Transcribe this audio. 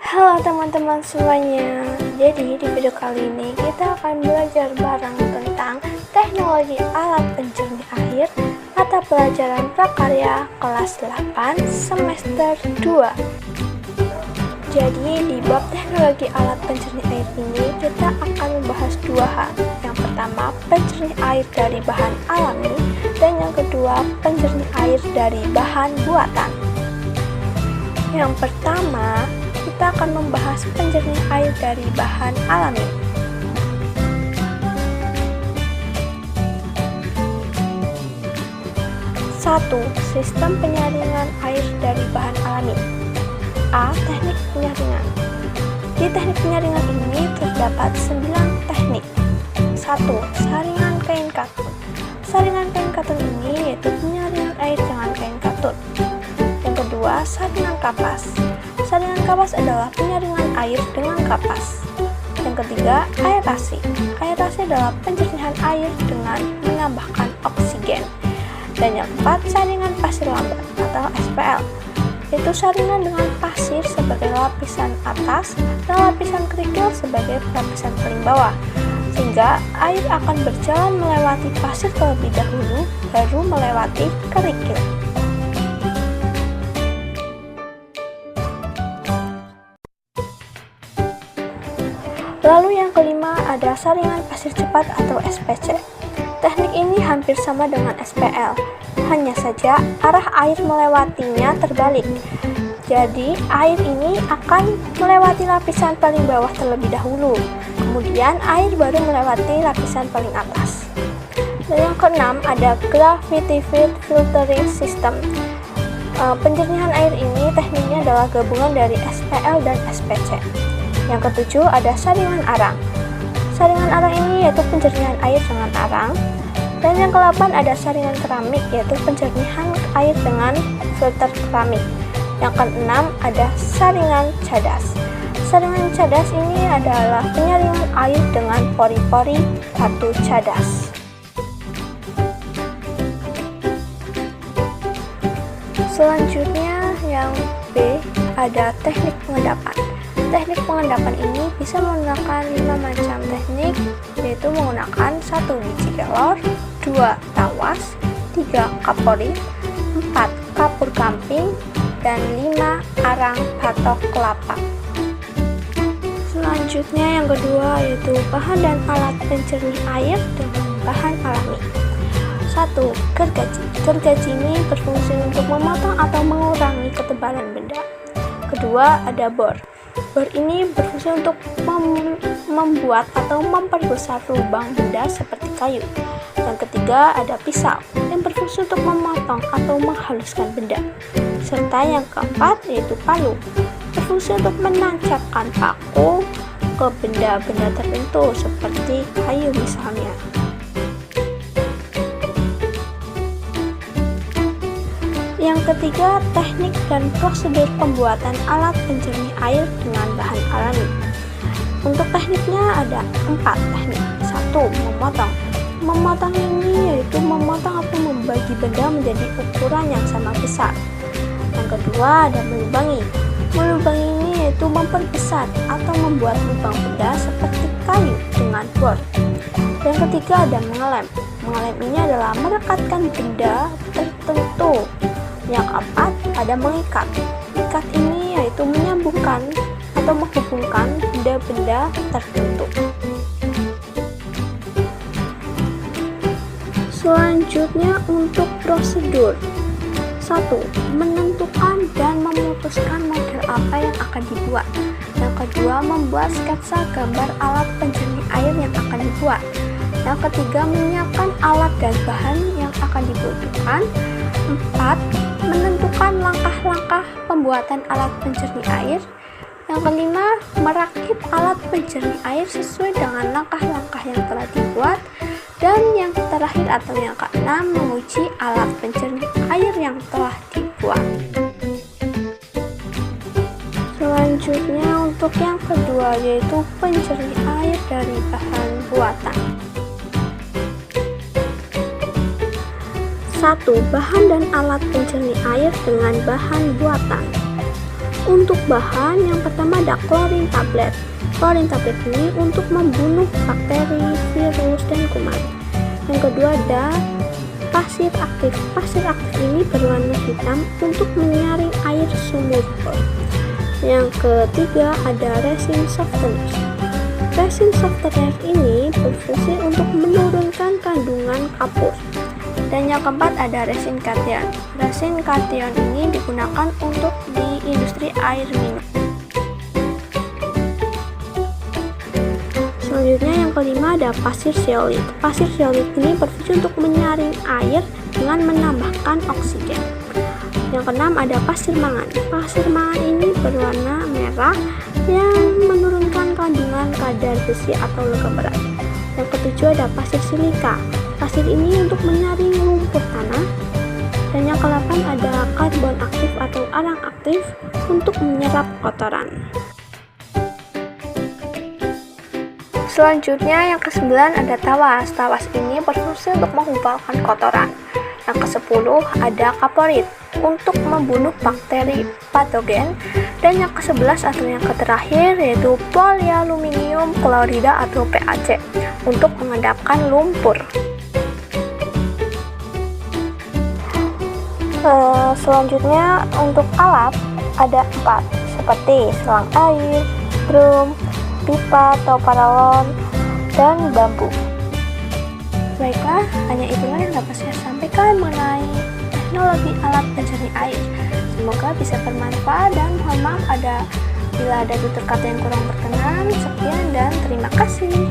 Halo teman-teman semuanya. Jadi di video kali ini kita akan belajar bareng tentang teknologi alat pencernih air mata pelajaran prakarya kelas 8 semester 2. Jadi di bab teknologi alat pencernih air ini kita akan membahas dua hal. Yang pertama, pencernih air dari bahan alami, dan yang kedua, pencernih air dari bahan buatan. Yang pertama, kita akan membahas pencernih air dari bahan alami. Satu, sistem penyaringan air dari bahan alami. A. Teknik penyaringan. Di teknik penyaringan ini terdapat 9 teknik. 1. Saringan kain katun. Saringan kain katun ini yaitu penyaringan air dengan kain katun. Yang kedua, saringan kapas. Saringan kapas adalah penyaringan air dengan kapas. Yang ketiga, aerasi. Aerasi adalah pencernihan air dengan menambahkan oksigen. Dan yang keempat, saringan pasir lambat atau SPL, yaitu saringan dengan pasir sebagai lapisan atas dan lapisan kerikil sebagai lapisan paling bawah, sehingga air akan berjalan melewati pasir terlebih dahulu, baru melewati kerikil. Lalu yang kelima ada saringan pasir cepat atau SPC. Teknik ini hampir sama dengan SPL, hanya saja arah air melewatinya terbalik. Jadi air ini akan melewati lapisan paling bawah terlebih dahulu, kemudian air baru melewati lapisan paling atas. Dan yang keenam ada gravity feed filtering system. Penjernihan air ini tekniknya adalah gabungan dari SPL dan SPC. Yang ketujuh ada saringan arang. Saringan arang ini yaitu penjernihan air dengan arang. Dan yang ke-8 ada saringan keramik, yaitu penjernihan air dengan filter keramik. Yang ke-6 ada saringan cadas. Saringan cadas ini adalah penyaringan air dengan pori-pori batu cadas. Selanjutnya yang B ada teknik pengendapan. Teknik pengendapan ini bisa menggunakan 5 macam teknik, yaitu menggunakan 1 biji kelor, 2 tawas, 3 kapori, 4 kapur kamping, dan 5 arang batok kelapa. Selanjutnya yang kedua yaitu bahan dan alat pencernih air dengan bahan alami. 1. Gergaji. Gergaji ini berfungsi untuk memotong atau mengurangi ketebalan benda. Kedua ada bor. Bor ini berfungsi untuk membuat atau memperbesar lubang benda seperti kayu. Yang ketiga ada pisau yang berfungsi untuk memotong atau menghaluskan benda. Serta yang keempat yaitu palu, berfungsi untuk menancapkan paku ke benda-benda tertentu seperti kayu misalnya. Yang ketiga, teknik dan prosedur pembuatan alat pencernih air dengan bahan alami. Untuk tekniknya ada 4 teknik. 1. Memotong. Memotong ini yaitu memotong atau membagi benda menjadi ukuran yang sama besar. Yang kedua ada melubangi. Melubangi ini yaitu memperbesar atau membuat lubang benda seperti kayu dengan bor. Yang ketiga ada mengelem. Mengelem ini adalah merekatkan benda tertentu. Yang keempat ada mengikat. Ikat ini yaitu menyambungkan atau menghubungkan benda-benda tertentu. Selanjutnya untuk prosedur. 1. Menentukan dan memutuskan model apa yang akan dibuat. Yang kedua, membuat sketsa gambar alat pencernih air yang akan dibuat. Yang ketiga, menyiapkan alat dan bahan yang akan dibutuhkan. 4. Menentukan langkah-langkah pembuatan alat pencernih air. Yang kelima, merakit alat pencernih air sesuai dengan langkah-langkah yang telah dibuat. Dan yang terakhir atau yang keenam, menguji alat pencernih air yang telah dibuat. Selanjutnya untuk yang kedua yaitu pencernih air dari bahan buatan. 1. Bahan dan alat pencernih air dengan bahan buatan. Untuk bahan yang pertama ada klorin tablet. Klorin tablet ini untuk membunuh bakteri, virus, dan kuman. Yang kedua ada pasir aktif. Pasir aktif ini berwarna hitam untuk menyaring air sumur. Yang ketiga ada resin softener. Resin softener ini berfungsi untuk menurunkan kandungan kapur. Dan yang keempat ada resin kation. Resin kation ini digunakan untuk di industri air minum. Selanjutnya yang kelima ada pasir zeolit. Pasir zeolit ini berfungsi untuk menyaring air dengan menambahkan oksigen. Yang keenam ada pasir mangan. Pasir mangan ini berwarna merah yang menurunkan kandungan kadar besi atau logam berat. Yang ketujuh ada pasir silika. Pasir ini untuk menyaring lumpur tanah. Dan yang ke-8 ada karbon aktif atau arang aktif untuk menyerap kotoran. Selanjutnya yang ke-9 ada tawas. Tawas ini berfungsi untuk mengumpulkan kotoran. Yang ke-10 ada kaporit untuk membunuh bakteri patogen. Dan yang ke-11 atau yang terakhir yaitu polyaluminium klorida atau PAC untuk mengendapkan lumpur. Selanjutnya untuk alat ada 4 seperti selang air, drum, pipa atau paralon, dan bambu. Baiklah, hanya itulah yang dapat saya sampaikan mengenai teknologi alat pencernih air. Semoga bisa bermanfaat dan mohon maaf bila ada tutur kata yang kurang berkenan. Sekian dan terima kasih.